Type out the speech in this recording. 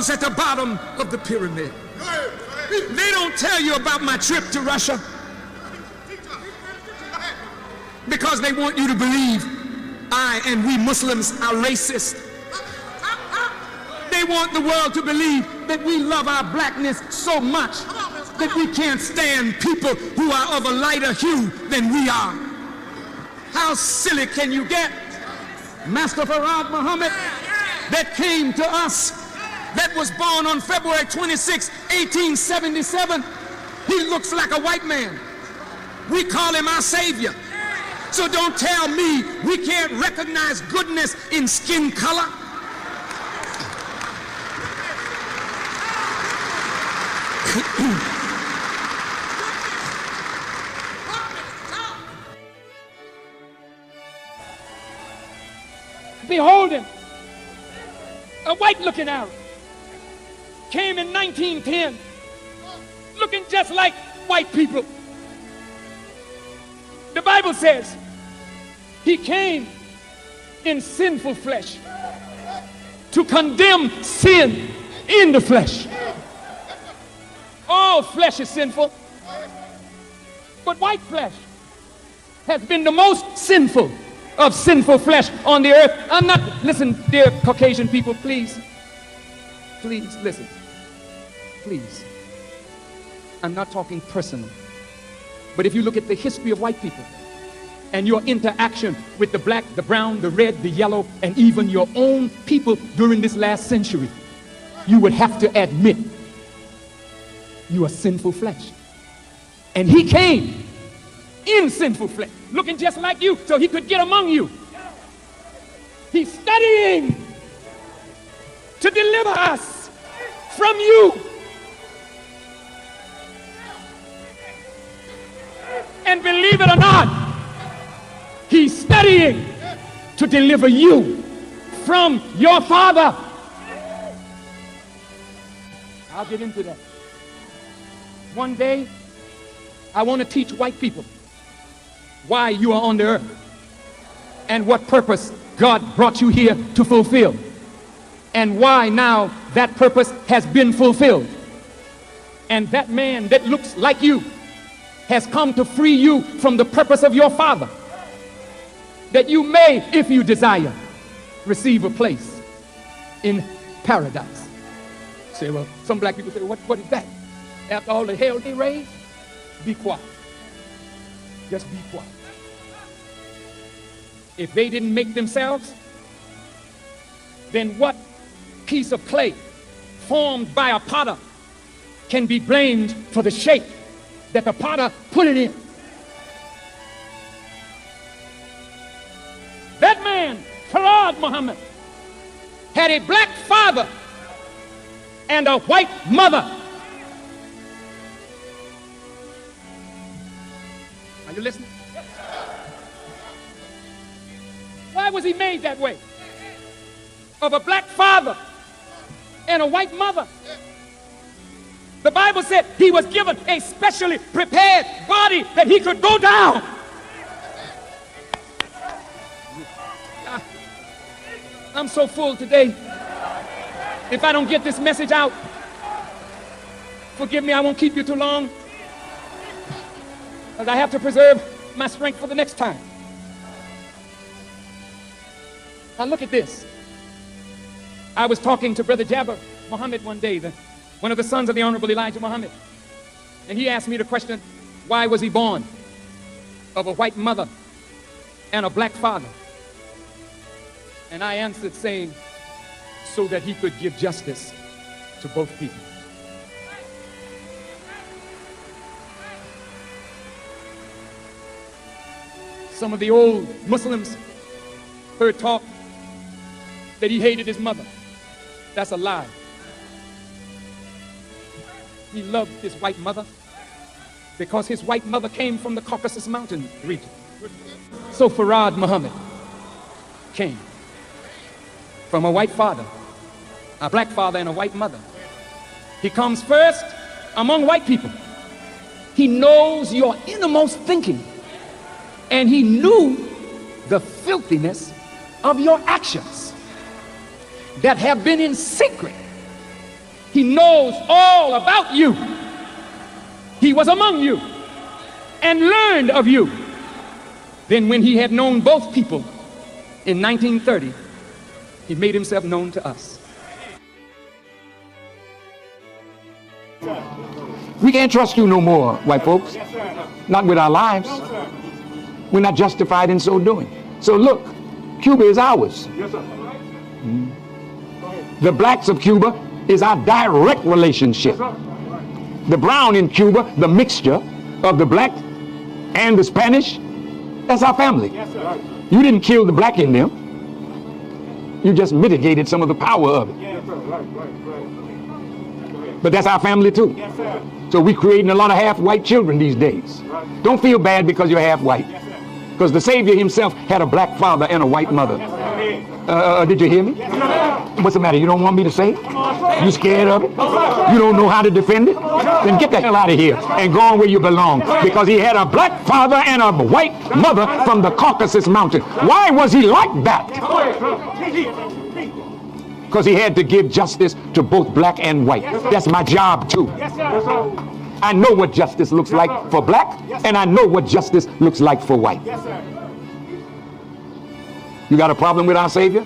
those at the bottom of the pyramid. They don't tell you about my trip to Russia because they want you to believe I and we Muslims are racist. They want the world to believe that we love our blackness so much that we can't stand people who are of a lighter hue than we are. How silly can you get? Master Farrakhan Muhammad that came to us, that was born on February 26, 1877, he looks like a white man. We call him our savior. So don't tell me we can't recognize goodness in skin color. Behold him, a white-looking Arab, came in 1910, looking just like white people. The Bible says he came in sinful flesh to condemn sin in the flesh. All flesh is sinful, but white flesh has been the most sinful of sinful flesh on the earth. I'm not, listen, dear Caucasian people, please listen. Please. I'm not talking personal. But if you look at the history of white people and your interaction with the black, the brown, the red, the yellow, and even your own people during this last century, you would have to admit you are sinful flesh. And he came in sinful flesh, looking just like you, so he could get among you. He's studying to deliver us from you. And believe it or not, he's studying to deliver you from your father. I'll get into that. One day, I want to teach white people why you are on the earth and what purpose God brought you here to fulfill, and why now that purpose has been fulfilled. And that man that looks like you has come to free you from the purpose of your father, that you may, if you desire, receive a place in paradise. Say, well, some black people say, what is that? After all the hell they raised? Be quiet. Just be quiet. If they didn't make themselves, then what piece of clay formed by a potter can be blamed for the shape that the potter put it in? That man, Farrakhan Muhammad, had a black father and a white mother. Are you listening? Why was he made that way? Of a black father and a white mother. The Bible said he was given a specially prepared body that he could go down. I'm so full today. If I don't get this message out, forgive me, I won't keep you too long, because I have to preserve my strength for the next time. Now look at this. I was talking to Brother Jabbar Muhammad one day, one of the sons of the Honorable Elijah Muhammad, and he asked me the question, why was he born of a white mother and a black father? And I answered saying, so that he could give justice to both people. Some of the old Muslims heard talk that he hated his mother. That's a lie. He loved his white mother because his white mother came from the Caucasus Mountain region. So Farrakhan Muhammad came from a white father, a black father and a white mother. He comes first among white people. He knows your innermost thinking, and he knew the filthiness of your actions that have been in secret He knows all about you. He was among you and learned of you. Then when he had known both people in 1930, he made himself known to us. We can't trust you no more, white folks. Not with our lives. We're not justified in so doing. So look, Cuba is ours. The blacks of Cuba is our direct relationship. The brown in Cuba, the mixture of the black and the Spanish, that's our family. You didn't kill the black in them. You just mitigated some of the power of it. But that's our family too. So we're creating a lot of half-white children these days. Don't feel bad because you're half-white. Because the Savior himself had a black father and a white mother. Did you hear me? What's the matter? You don't want me to say it? You scared of it? You don't know how to defend it? Then get the hell out of here and go on where you belong. Because he had a black father and a white mother from the Caucasus Mountain. Why was he like that? Because he had to give justice to both black and white. That's my job too. I know what justice looks like for black, and I know what justice looks like for white. You got a problem with our Savior?